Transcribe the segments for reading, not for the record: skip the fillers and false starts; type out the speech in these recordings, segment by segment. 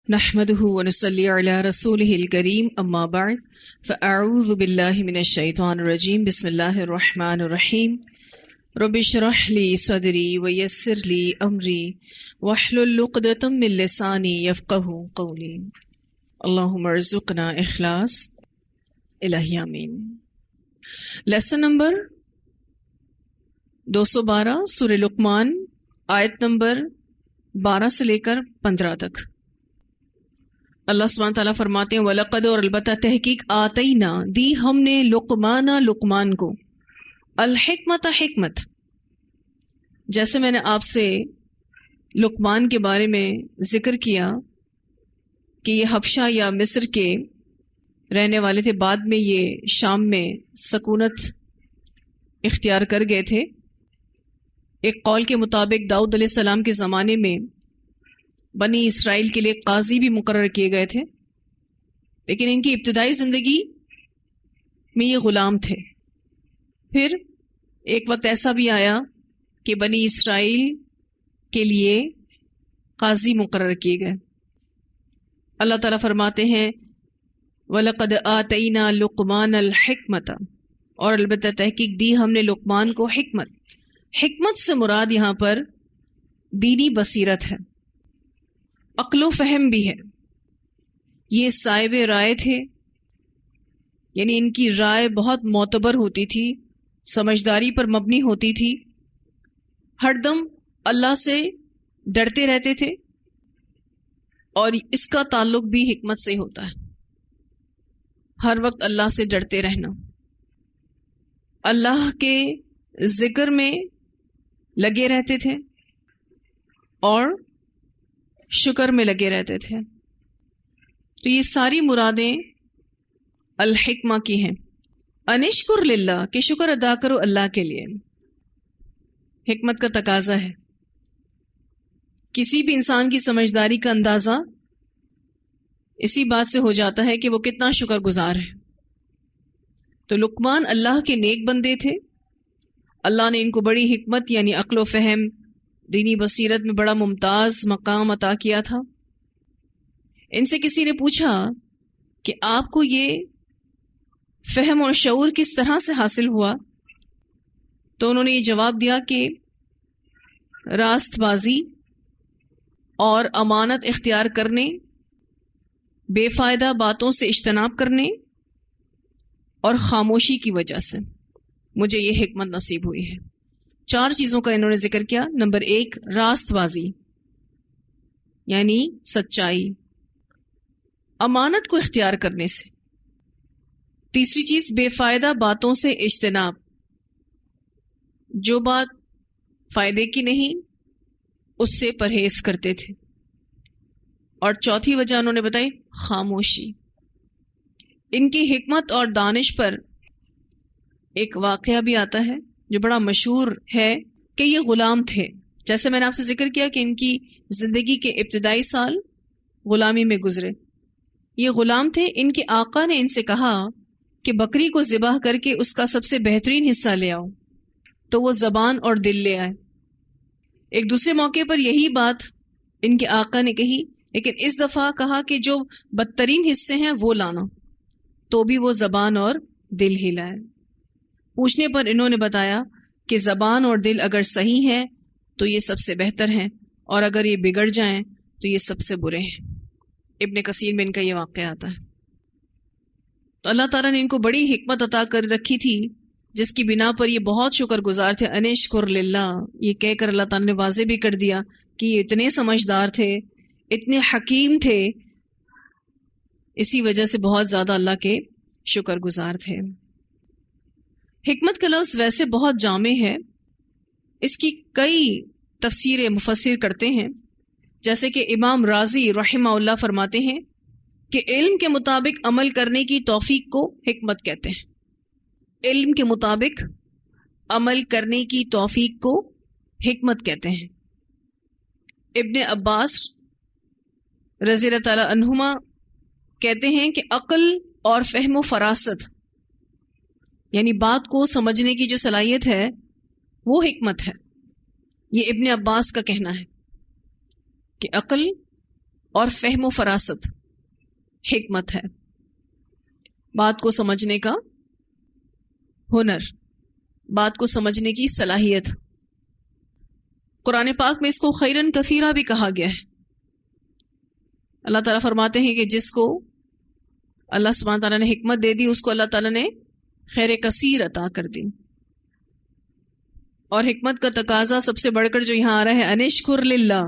نحمده ونصلي على رسوله الكريم اما بعد فاعوذ بالله من الشيطان الرجيم بسم الله الرحمن الرحيم رب اشرح لي صدري ويسر لي امري واحلل عقدة من لساني يفقهوا قولي اللهم ارزقنا اخلاص الہی آمین۔ لیسن نمبر 212 سورہ لقمان، آیت نمبر 12 سے لے کر 15 تک۔ اللہ سبحانہ تعالیٰ فرماتے ہیں وَلَقَدْ، اور البتہ تحقیق، آتینا، دی ہم نے، لقمان کو، الحکمت، حکمت۔ جیسے میں نے آپ سے لقمان کے بارے میں ذکر کیا کہ یہ حبشہ یا مصر کے رہنے والے تھے، بعد میں یہ شام میں سکونت اختیار کر گئے تھے۔ ایک قول کے مطابق داؤد علیہ السلام کے زمانے میں بنی اسرائیل کے لیے قاضی بھی مقرر کیے گئے تھے، لیکن ان کی ابتدائی زندگی میں یہ غلام تھے۔ پھر ایک وقت ایسا بھی آیا کہ بنی اسرائیل کے لیے قاضی مقرر کیے گئے۔ اللہ تعالیٰ فرماتے ہیں وَلَقَدْ آتَيْنَا لُقْمَانَ الْحِكْمَةَ، اور البتہ تحقیق دی ہم نے لقمان کو حکمت۔ حکمت سے مراد یہاں پر دینی بصیرت ہے، عقل و فہم بھی ہے۔ یہ صاحب رائے تھے، یعنی ان کی رائے بہت معتبر ہوتی تھی، سمجھداری پر مبنی ہوتی تھی، ہر دم اللہ سے ڈرتے رہتے تھے، اور اس کا تعلق بھی حکمت سے ہوتا ہے، ہر وقت اللہ سے ڈرتے رہنا، اللہ کے ذکر میں لگے رہتے تھے اور شکر میں لگے رہتے تھے۔ تو یہ ساری مرادیں الحکمہ کی ہیں۔ انشکر للہ، کہ شکر ادا کرو اللہ کے لیے، حکمت کا تقاضا ہے۔ کسی بھی انسان کی سمجھداری کا اندازہ اسی بات سے ہو جاتا ہے کہ وہ کتنا شکر گزار ہے۔ تو لقمان اللہ کے نیک بندے تھے، اللہ نے ان کو بڑی حکمت یعنی عقل و فہم، دینی بصیرت میں بڑا ممتاز مقام عطا کیا تھا۔ ان سے کسی نے پوچھا کہ آپ کو یہ فہم اور شعور کس طرح سے حاصل ہوا؟ تو انہوں نے یہ جواب دیا کہ راست بازی اور امانت اختیار کرنے، بے فائدہ باتوں سے اجتناب کرنے اور خاموشی کی وجہ سے مجھے یہ حکمت نصیب ہوئی ہے۔ 4 چیزوں کا انہوں نے ذکر کیا۔ نمبر 1 راست بازی یعنی سچائی، امانت کو اختیار کرنے سے۔ تیسری چیز بے فائدہ باتوں سے اجتناب، جو بات فائدے کی نہیں اس سے پرہیز کرتے تھے۔ اور چوتھی وجہ انہوں نے بتائی خاموشی۔ ان کی حکمت اور دانش پر ایک واقعہ بھی آتا ہے جو بڑا مشہور ہے کہ یہ غلام تھے۔ جیسے میں نے آپ سے ذکر کیا کہ ان کی زندگی کے ابتدائی سال غلامی میں گزرے۔ یہ غلام تھے، ان کے آقا نے ان سے کہا کہ بکری کو ذبح کر کے اس کا سب سے بہترین حصہ لے آؤ، تو وہ زبان اور دل لے آئے۔ ایک دوسرے موقع پر یہی بات ان کے آقا نے کہی، لیکن اس دفعہ کہا کہ جو بدترین حصے ہیں وہ لانا، تو بھی وہ زبان اور دل ہی لائے۔ پوچھنے پر انہوں نے بتایا کہ زبان اور دل اگر صحیح ہے تو یہ سب سے بہتر ہیں، اور اگر یہ بگڑ جائیں تو یہ سب سے برے ہیں۔ ابن کثیر میں ان کا یہ واقعہ آتا ہے۔ تو اللہ تعالیٰ نے ان کو بڑی حکمت عطا کر رکھی تھی، جس کی بنا پر یہ بہت شکر گزار تھے۔ انشکر للہ، یہ کہہ کر اللہ تعالیٰ نے واضح بھی کر دیا کہ یہ اتنے سمجھدار تھے، اتنے حکیم تھے، اسی وجہ سے بہت زیادہ اللہ کے شکر گزار تھے۔ حکمت کا لفظ ویسے بہت جامع ہے، اس کی کئی تفسیر مفسر کرتے ہیں، جیسے کہ امام رازی رحمہ اللہ فرماتے ہیں کہ علم کے مطابق عمل کرنے کی توفیق کو حکمت کہتے ہیں۔ علم کے مطابق عمل کرنے کی توفیق کو حکمت کہتے ہیں۔ ابن عباس رضی اللہ تعالی عنہما کہتے ہیں کہ عقل اور فہم و فراست یعنی بات کو سمجھنے کی جو صلاحیت ہے وہ حکمت ہے۔ یہ ابن عباس کا کہنا ہے کہ عقل اور فہم و فراست، حکمت ہے، بات کو سمجھنے کا ہنر، بات کو سمجھنے کی صلاحیت۔ قرآن پاک میں اس کو خیرن کثیرہ بھی کہا گیا ہے۔ اللہ تعالیٰ فرماتے ہیں کہ جس کو اللہ سبحانہ تعالیٰ نے حکمت دے دی، اس کو اللہ تعالیٰ نے خیر کثیر عطا کر دی۔ اور حکمت کا تقاضا سب سے بڑھ کر جو یہاں آ رہا ہے، انشکر للہ،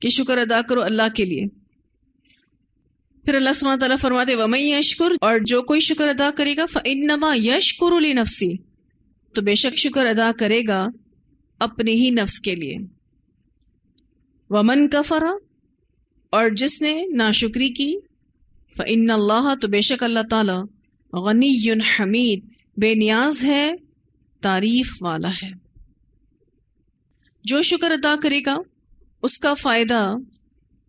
کہ شکر ادا کرو اللہ کے لیے۔ پھر اللہ سبحانہ تعالیٰ فرماتے وَمَن یشکر، اور جو کوئی شکر ادا کرے گا فَإِنَّمَا یشکر لنفسی، تو بے شک شکر ادا کرے گا اپنے ہی نفس کے لیے۔ وَمَن کفر، اور جس نے ناشکری کی، فَإِنَّ اللَّهَ، تو بے شک اللہ تعالیٰ، غنی حمید، بے نیاز ہے، تعریف والا ہے۔ جو شکر ادا کرے گا اس کا فائدہ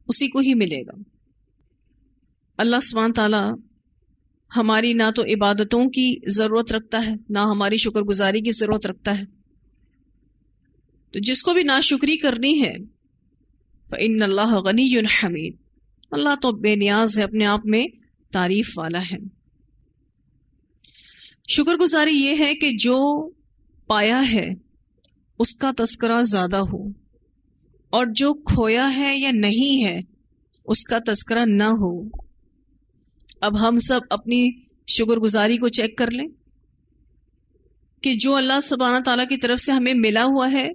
اسی کو ہی ملے گا۔ اللہ سبحانہ تعالیٰ ہماری نہ تو عبادتوں کی ضرورت رکھتا ہے، نہ ہماری شکر گزاری کی ضرورت رکھتا ہے۔ تو جس کو بھی ناشکری کرنی ہے، فَإِنَّ اللَّهَ غَنِيٌّ حَمِيدٌ، اللہ تو بے نیاز ہے، اپنے آپ میں تعریف والا ہے۔ شکر گزاری یہ ہے کہ جو پایا ہے اس کا تذکرہ زیادہ ہو، اور جو کھویا ہے یا نہیں ہے اس کا تذکرہ نہ ہو۔ اب ہم سب اپنی شکر گزاری کو چیک کر لیں کہ جو اللہ سبحانہ تعالیٰ کی طرف سے ہمیں ملا ہوا ہے،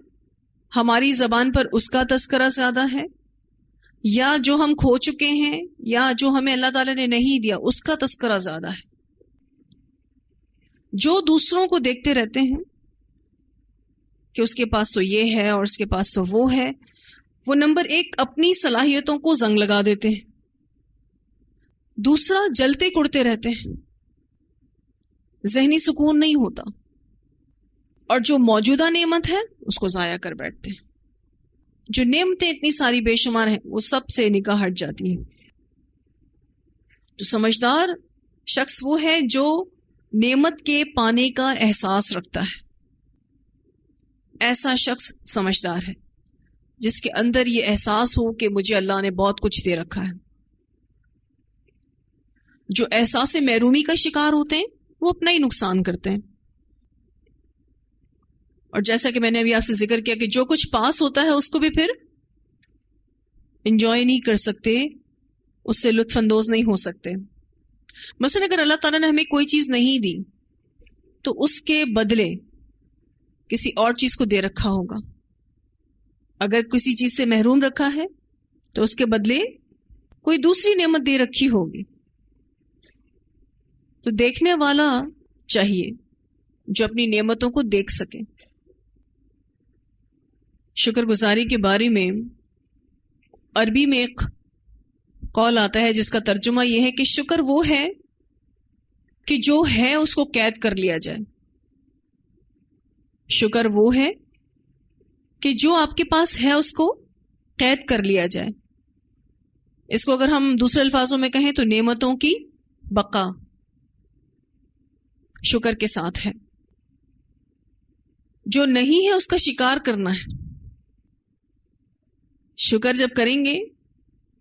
ہماری زبان پر اس کا تذکرہ زیادہ ہے، یا جو ہم کھو چکے ہیں یا جو ہمیں اللہ تعالیٰ نے نہیں دیا اس کا تذکرہ زیادہ ہے۔ جو دوسروں کو دیکھتے رہتے ہیں کہ اس کے پاس تو یہ ہے اور اس کے پاس تو وہ ہے، وہ نمبر ایک اپنی صلاحیتوں کو زنگ لگا دیتے ہیں، دوسرا جلتے کڑتے رہتے ہیں، ذہنی سکون نہیں ہوتا، اور جو موجودہ نعمت ہے اس کو ضائع کر بیٹھتے ہیں۔ جو نعمتیں اتنی ساری بے شمار ہیں وہ سب سے نگاہ ہٹ جاتی ہیں۔ تو سمجھدار شخص وہ ہے جو نعمت کے پانے کا احساس رکھتا ہے۔ ایسا شخص سمجھدار ہے جس کے اندر یہ احساس ہو کہ مجھے اللہ نے بہت کچھ دے رکھا ہے۔ جو احساس محرومی کا شکار ہوتے ہیں وہ اپنا ہی نقصان کرتے ہیں۔ اور جیسا کہ میں نے ابھی آپ سے ذکر کیا کہ جو کچھ پاس ہوتا ہے اس کو بھی پھر انجوائے نہیں کر سکتے، اس سے لطف اندوز نہیں ہو سکتے۔ مثلا اگر اللہ تعالیٰ نے ہمیں کوئی چیز نہیں دی تو اس کے بدلے کسی اور چیز کو دے رکھا ہوگا۔ اگر کسی چیز سے محروم رکھا ہے تو اس کے بدلے کوئی دوسری نعمت دے رکھی ہوگی۔ تو دیکھنے والا چاہیے جو اپنی نعمتوں کو دیکھ سکے۔ شکر گزاری کے بارے میں عربی میں ایک قول آتا ہے جس کا ترجمہ یہ ہے کہ شکر وہ ہے کہ جو ہے اس کو قید کر لیا جائے۔ شکر وہ ہے کہ جو آپ کے پاس ہے اس کو قید کر لیا جائے۔ اس کو اگر ہم دوسرے الفاظوں میں کہیں تو نعمتوں کی بقا شکر کے ساتھ ہے۔ جو نہیں ہے اس کا شکار کرنا ہے۔ شکر جب کریں گے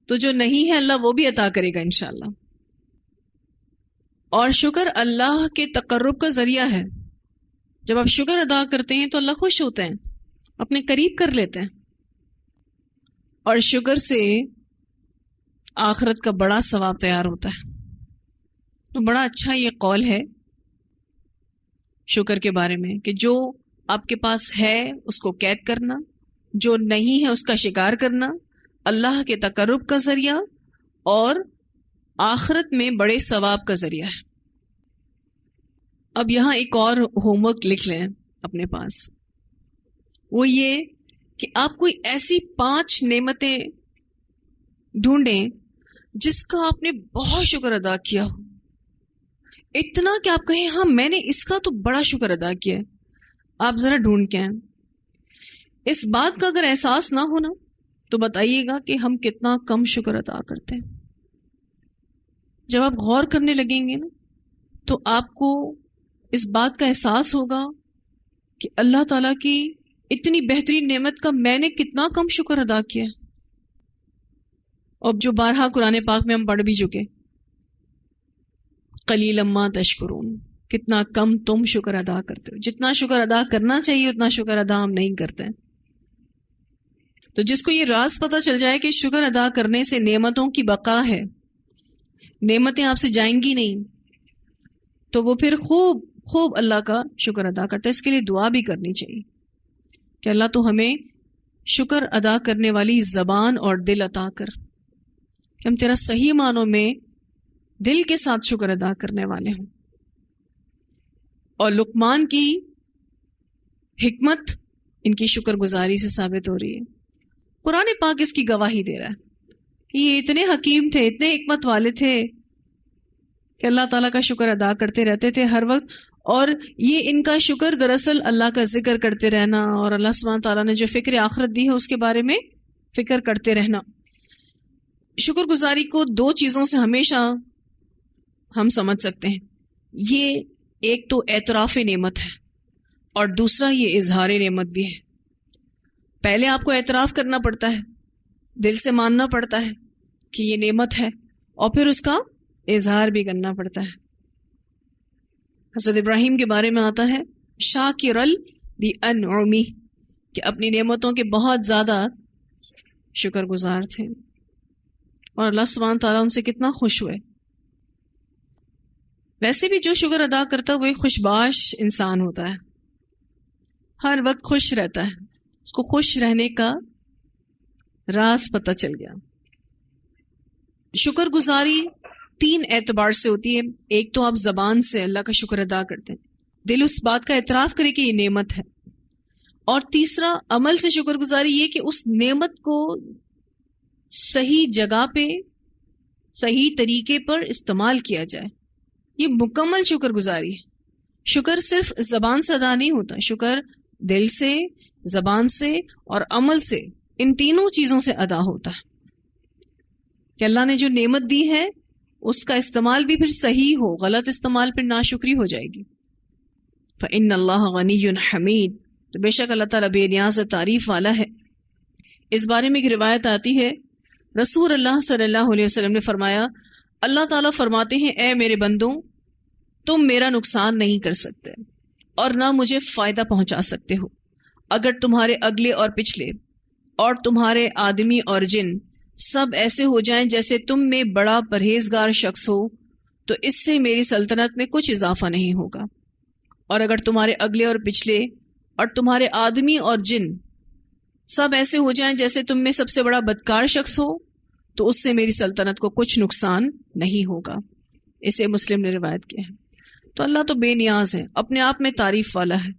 تو جو نہیں ہے اللہ وہ بھی عطا کرے گا انشاءاللہ۔ اور شکر اللہ کے تقرب کا ذریعہ ہے۔ جب آپ شکر ادا کرتے ہیں تو اللہ خوش ہوتے ہیں، اپنے قریب کر لیتے ہیں۔ اور شکر سے آخرت کا بڑا ثواب تیار ہوتا ہے۔ تو بڑا اچھا یہ قول ہے شکر کے بارے میں کہ جو آپ کے پاس ہے اس کو قید کرنا، جو نہیں ہے اس کا شکار کرنا، اللہ کے تقرب کا ذریعہ اور آخرت میں بڑے ثواب کا ذریعہ ہے۔ اب یہاں ایک اور ہوم ورک لکھ لیں اپنے پاس، وہ یہ کہ آپ کوئی ایسی 5 نعمتیں ڈھونڈیں جس کا آپ نے بہت شکر ادا کیا ہو، اتنا کہ آپ کہیں ہاں میں نے اس کا تو بڑا شکر ادا کیا ہے۔ آپ ذرا ڈھونڈ کے آئیں۔ اس بات کا اگر احساس نہ ہونا تو بتائیے گا کہ ہم کتنا کم شکر ادا کرتے ہیں۔ جب آپ غور کرنے لگیں گے نا تو آپ کو اس بات کا احساس ہوگا کہ اللہ تعالیٰ کی اتنی بہترین نعمت کا میں نے کتنا کم شکر ادا کیا ہے۔ اور جو بارہا قرآن پاک میں ہم پڑھ بھی چکے، قلیلا ما تشکرون، کتنا کم تم شکر ادا کرتے ہو. جتنا شکر ادا کرنا چاہیے اتنا شکر ادا ہم نہیں کرتے. تو جس کو یہ راز پتہ چل جائے کہ شکر ادا کرنے سے نعمتوں کی بقا ہے، نعمتیں آپ سے جائیں گی نہیں، تو وہ پھر خوب خوب اللہ کا شکر ادا کرتا ہے. اس کے لیے دعا بھی کرنی چاہیے کہ اللہ تو ہمیں شکر ادا کرنے والی زبان اور دل عطا کر، کہ ہم تیرا صحیح معنوں میں دل کے ساتھ شکر ادا کرنے والے ہوں. اور لقمان کی حکمت ان کی شکر گزاری سے ثابت ہو رہی ہے. قرآن پاک اس کی گواہی دے رہا ہے کہ یہ اتنے حکیم تھے، اتنے حکمت والے تھے کہ اللہ تعالیٰ کا شکر ادا کرتے رہتے تھے ہر وقت. اور یہ ان کا شکر دراصل اللہ کا ذکر کرتے رہنا اور اللہ سبحانہ تعالیٰ نے جو فکر آخرت دی ہے اس کے بارے میں فکر کرتے رہنا. شکر گزاری کو دو چیزوں سے ہمیشہ ہم سمجھ سکتے ہیں. یہ ایک تو اعتراف نعمت ہے اور دوسرا یہ اظہار نعمت بھی ہے. پہلے آپ کو اعتراف کرنا پڑتا ہے، دل سے ماننا پڑتا ہے کہ یہ نعمت ہے، اور پھر اس کا اظہار بھی کرنا پڑتا ہے. حضرت ابراہیم کے بارے میں آتا ہے شاکرا لانعمہ، کہ اپنی نعمتوں کے بہت زیادہ شکر گزار تھے، اور اللہ سبحانہ تعالیٰ ان سے کتنا خوش ہوئے. ویسے بھی جو شکر ادا کرتا ہے وہ ایک خوشباش انسان ہوتا ہے، ہر وقت خوش رہتا ہے. اس کو خوش رہنے کا راز پتہ چل گیا. شکر گزاری تین اعتبار سے ہوتی ہے. ایک تو آپ زبان سے اللہ کا شکر ادا کرتے ہیں، دل اس بات کا اعتراف کرے کہ یہ نعمت ہے. اور تیسرا عمل سے شکر گزاری یہ کہ اس نعمت کو صحیح جگہ پہ صحیح طریقے پر استعمال کیا جائے. یہ مکمل شکر گزاری ہے. شکر صرف زبان سے ادا نہیں ہوتا، شکر دل سے، زبان سے اور عمل سے، ان تینوں چیزوں سے ادا ہوتا ہے. کہ اللہ نے جو نعمت دی ہے اس کا استعمال بھی پھر صحیح ہو، غلط استعمال پھر ناشکری ہو جائے گی. فَإِنَّ اللَّهَ غَنِيٌّ حَمِيدٌ، تو بے شک اللہ تعالیٰ بے نیاز تعریف والا ہے. اس بارے میں ایک روایت آتی ہے، رسول اللہ صلی اللہ علیہ وسلم نے فرمایا، اللہ تعالیٰ فرماتے ہیں اے میرے بندوں، تم میرا نقصان نہیں کر سکتے اور نہ مجھے فائدہ پہنچا سکتے ہو. اگر تمہارے اگلے اور پچھلے اور تمہارے آدمی اور جن سب ایسے ہو جائیں جیسے تم میں بڑا پرہیزگار شخص ہو تو اس سے میری سلطنت میں کچھ اضافہ نہیں ہوگا. اور اگر تمہارے اگلے اور پچھلے اور تمہارے آدمی اور جن سب ایسے ہو جائیں جیسے تم میں سب سے بڑا بدکار شخص ہو تو اس سے میری سلطنت کو کچھ نقصان نہیں ہوگا. اسے مسلم نے روایت کیا ہے. تو اللہ تو بے نیاز ہے، اپنے آپ میں تعریف والا ہے،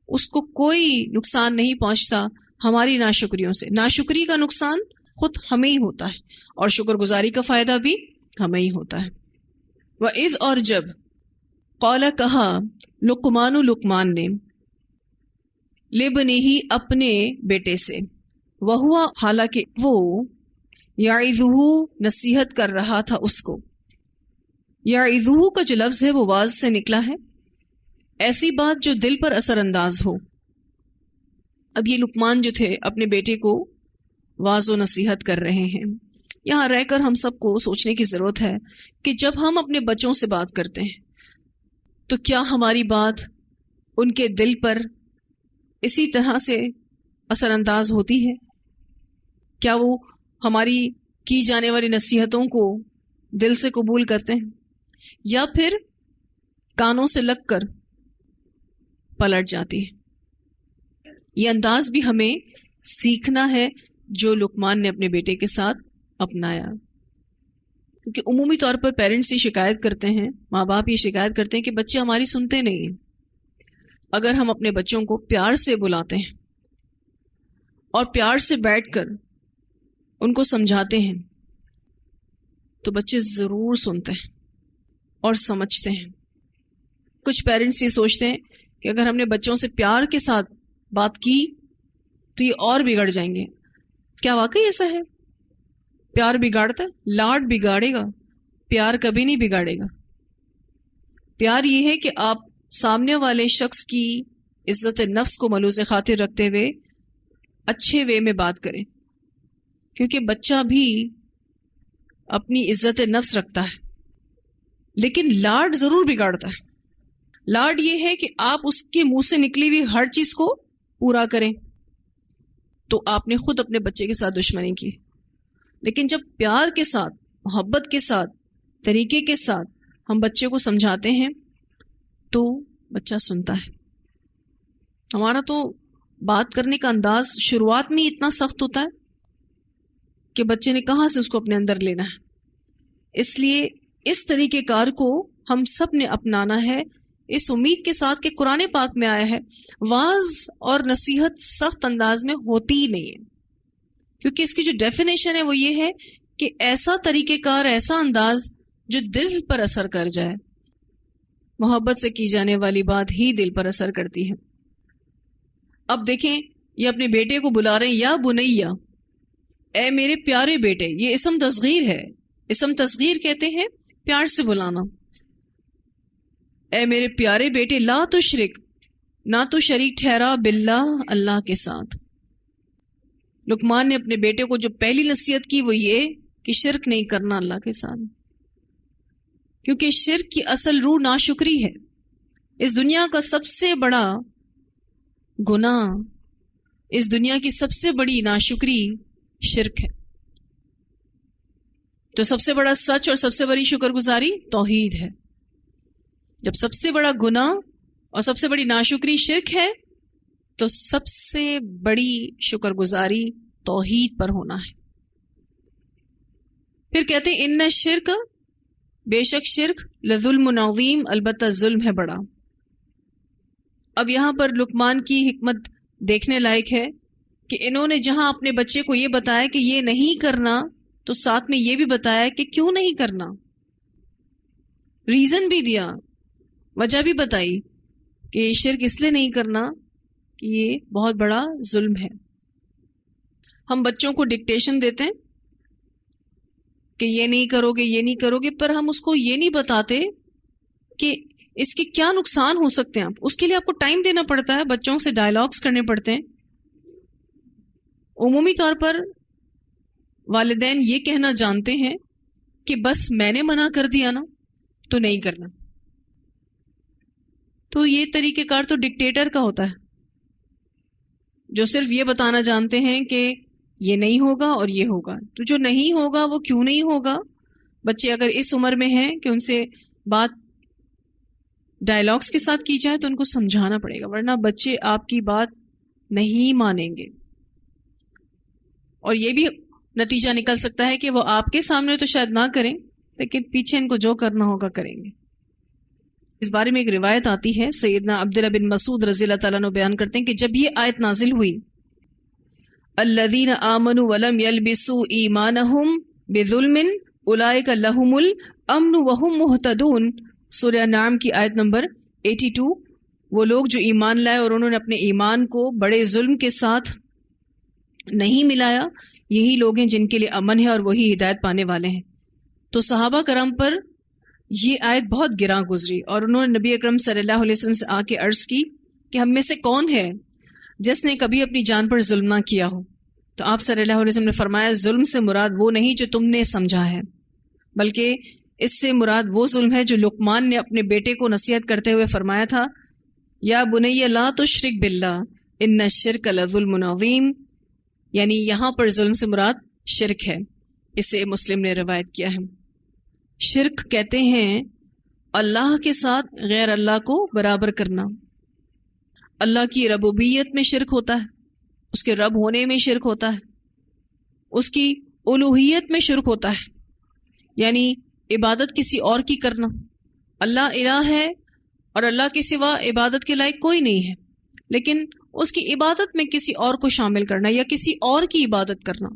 اس کو کوئی نقصان نہیں پہنچتا ہماری ناشکریوں سے. ناشکری کا نقصان خود ہمیں ہی ہوتا ہے اور شکر گزاری کا فائدہ بھی ہمیں ہی ہوتا ہے. وَإِذْ، اور جب، قَالَ، کہا، لقمان نے، لِبْنِهِ، اپنے بیٹے سے، وَهُوَ، حالانکہ وہ، يَعِظُهُ، نصیحت کر رہا تھا اس کو. يَعِظُهُ کا جو لفظ ہے وہ واز سے نکلا ہے، ایسی بات جو دل پر اثر انداز ہو. اب یہ لقمان جو تھے اپنے بیٹے کو واز و نصیحت کر رہے ہیں. یہاں رہ کر ہم سب کو سوچنے کی ضرورت ہے کہ جب ہم اپنے بچوں سے بات کرتے ہیں تو کیا ہماری بات ان کے دل پر اسی طرح سے اثر انداز ہوتی ہے؟ کیا وہ ہماری کی جانے والی نصیحتوں کو دل سے قبول کرتے ہیں یا پھر کانوں سے لگ کر پلٹ جاتی ہے؟ یہ انداز بھی ہمیں سیکھنا ہے جو لقمان نے اپنے بیٹے کے ساتھ اپنایا. کیونکہ عمومی طور پر پیرنٹس یہ شکایت کرتے ہیں، ماں باپ یہ شکایت کرتے ہیں کہ بچے ہماری سنتے نہیں ہیں. اگر ہم اپنے بچوں کو پیار سے بلاتے ہیں اور پیار سے بیٹھ کر ان کو سمجھاتے ہیں تو بچے ضرور سنتے ہیں اور سمجھتے ہیں. کچھ پیرنٹس یہ سوچتے ہیں کہ اگر ہم نے بچوں سے پیار کے ساتھ بات کی تو یہ اور بگڑ جائیں گے. کیا واقعی ایسا ہے؟ پیار بگاڑتا ہے؟ لاڈ بگاڑے گا، پیار کبھی نہیں بگاڑے گا. پیار یہ ہے کہ آپ سامنے والے شخص کی عزت نفس کو ملوث خاطر رکھتے ہوئے اچھے وے میں بات کریں، کیونکہ بچہ بھی اپنی عزت نفس رکھتا ہے، لیکن لاڈ ضرور بگاڑتا ہے۔ لاڈ یہ ہے کہ آپ اس کے منہ سے نکلی ہوئی ہر چیز کو پورا کریں، تو آپ نے خود اپنے بچے کے ساتھ دشمنی کی۔ لیکن جب پیار کے ساتھ، محبت کے ساتھ، طریقے کے ساتھ ہم بچے کو سمجھاتے ہیں تو بچہ سنتا ہے۔ ہمارا تو بات کرنے کا انداز شروعات میں اتنا سخت ہوتا ہے کہ بچے نے کہاں سے اس کو اپنے اندر لینا ہے۔ اس لیے اس طریقہ کار کو ہم سب نے اپنانا ہے، اس امید کے ساتھ کہ قرآن پاک میں آیا ہے واعظ اور نصیحت سخت انداز میں ہوتی ہی نہیں ہے، کیونکہ اس کی جو ڈیفینیشن ہے وہ یہ ہے کہ ایسا طریقہ کار، ایسا انداز جو دل پر اثر کر جائے۔ محبت سے کی جانے والی بات ہی دل پر اثر کرتی ہے۔ اب دیکھیں، یہ اپنے بیٹے کو بلا رہے ہیں یا بنیا، اے میرے پیارے بیٹے۔ یہ اسم تصغیر ہے، اسم تصغیر کہتے ہیں پیار سے بلانا۔ اے میرے پیارے بیٹے، لا تشرک، نہ تو شریک ٹھہرا باللہ، اللہ کے ساتھ۔ لقمان نے اپنے بیٹے کو جو پہلی نصیحت کی وہ یہ کہ شرک نہیں کرنا اللہ کے ساتھ، کیونکہ شرک کی اصل روح ناشکری ہے۔ اس دنیا کا سب سے بڑا گناہ، اس دنیا کی سب سے بڑی ناشکری شرک ہے۔ تو سب سے بڑا سچ اور سب سے بڑی شکر گزاری توحید ہے۔ جب سب سے بڑا گناہ اور سب سے بڑی ناشکری شرک ہے تو سب سے بڑی شکر گزاری توحید پر ہونا ہے۔ پھر کہتے ہیں ان الشرک، بے شک شرک، لظلم عظیم، البتہ ظلم ہے بڑا۔ اب یہاں پر لقمان کی حکمت دیکھنے لائق ہے کہ انہوں نے جہاں اپنے بچے کو یہ بتایا کہ یہ نہیں کرنا، تو ساتھ میں یہ بھی بتایا کہ کیوں نہیں کرنا، ریزن بھی دیا، وجہ بھی بتائی کہ یہ شرک اس لیے نہیں کرنا کہ یہ بہت بڑا ظلم ہے۔ ہم بچوں کو ڈکٹیشن دیتے ہیں کہ یہ نہیں کرو گے، یہ نہیں کرو گے، پر ہم اس کو یہ نہیں بتاتے کہ اس کے کیا نقصان ہو سکتے ہیں۔ اس کے لیے آپ کو ٹائم دینا پڑتا ہے، بچوں سے ڈائلاگس کرنے پڑتے ہیں۔ عمومی طور پر والدین یہ کہنا جانتے ہیں کہ بس میں نے منع کر دیا نا تو نہیں کرنا۔ تو یہ طریقہ کار تو ڈکٹیٹر کا ہوتا ہے، جو صرف یہ بتانا جانتے ہیں کہ یہ نہیں ہوگا اور یہ ہوگا۔ تو جو نہیں ہوگا وہ کیوں نہیں ہوگا، بچے اگر اس عمر میں ہیں کہ ان سے بات ڈائلاگس کے ساتھ کی جائے تو ان کو سمجھانا پڑے گا، ورنہ بچے آپ کی بات نہیں مانیں گے۔ اور یہ بھی نتیجہ نکل سکتا ہے کہ وہ آپ کے سامنے تو شاید نہ کریں، لیکن پیچھے ان کو جو کرنا ہوگا کریں گے۔ اس بارے میں ایک روایت آتی ہے، سیدنا عبداللہ بن مسعود رضی اللہ تعالیٰ عنہ بیان کرتے ہیں کہ جب یہ آیت نازل ہوئی، الذین آمنوا ولم یلبسوا ایمانہم بظلم اولئک لہم الامن وہم مہتدون، سورہ انعام کی آیت نمبر 82۔ وہ لوگ جو ایمان لائے اور انہوں نے اپنے ایمان کو بڑے ظلم کے ساتھ نہیں ملایا، یہی لوگ ہیں جن کے لیے امن ہے اور وہی ہدایت پانے والے ہیں۔ تو صحابہ کرام پر یہ آیت بہت گراں گزری، اور انہوں نے نبی اکرم صلی اللہ علیہ وسلم سے آ کے عرض کی کہ ہم میں سے کون ہے جس نے کبھی اپنی جان پر ظلم نہ کیا ہو؟ تو آپ صلی اللہ علیہ وسلم نے فرمایا ظلم سے مراد وہ نہیں جو تم نے سمجھا ہے، بلکہ اس سے مراد وہ ظلم ہے جو لقمان نے اپنے بیٹے کو نصیحت کرتے ہوئے فرمایا تھا، یا بنی لا تشرک باللہ ان الشرک لظلم عظیم، یعنی یہاں پر ظلم سے مراد شرک ہے۔ اسے مسلم نے روایت کیا ہے۔ شرک کہتے ہیں اللہ کے ساتھ غیر اللہ کو برابر کرنا۔ اللہ کی ربوبیت میں شرک ہوتا ہے، اس کے رب ہونے میں شرک ہوتا ہے، اس کی الوہیت میں شرک ہوتا ہے، یعنی عبادت کسی اور کی کرنا۔ اللہ الہ ہے اور اللہ کے سوا عبادت کے لائق کوئی نہیں ہے، لیکن اس کی عبادت میں کسی اور کو شامل کرنا یا کسی اور کی عبادت کرنا،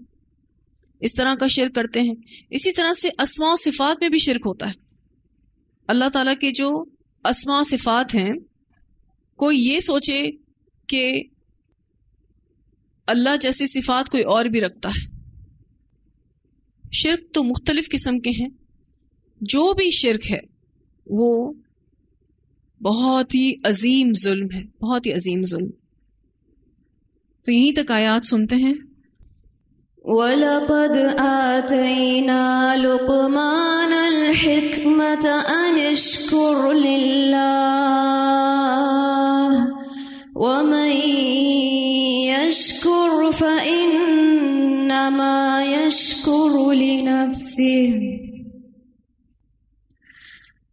اس طرح کا شرک کرتے ہیں۔ اسی طرح سے اسماء و صفات میں بھی شرک ہوتا ہے۔ اللہ تعالیٰ کے جو اسماء و صفات ہیں، کوئی یہ سوچے کہ اللہ جیسی صفات کوئی اور بھی رکھتا ہے۔ شرک تو مختلف قسم کے ہیں، جو بھی شرک ہے وہ بہت ہی عظیم ظلم ہے، بہت ہی عظیم ظلم۔ تو یہیں تک آیات سنتے ہیں۔ وَلَقَدْ آتَيْنَا لُقْمَانَ الْحِكْمَةَ أَنِ اشْكُرْ لِلَّهِ وَمَنْ يَشْكُرْ فَإِنَّمَا يَشْكُرُ لِنَفْسِهِ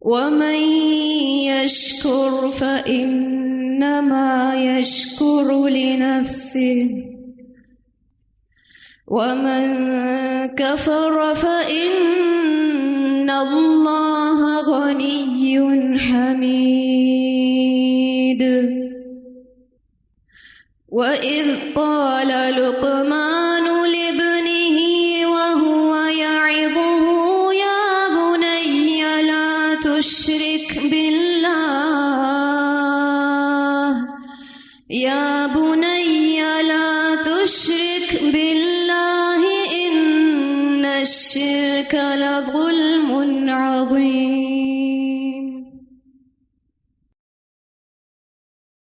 وَمَنْ يَشْكُرْ فَإِنَّمَا يَشْكُرُ لِنَفْسِهِ وَمَنْ كَفَرَ فَإِنَّ اللَّهَ غَنِيٌّ حَمِيدٌ وَإِذْ قَالَ لُقْمَانُ لِابْنِهِ وَهُوَ يَعِظُهُ يَا بُنَيَّ لَا تُشْرِكْ بِاللَّهِ يَا بُنَيَّ لَا تُشْرِكْ بِاللَّهِ إِنَّ الشِّرْكَ لَظُلْمٌ عَظِيمٌ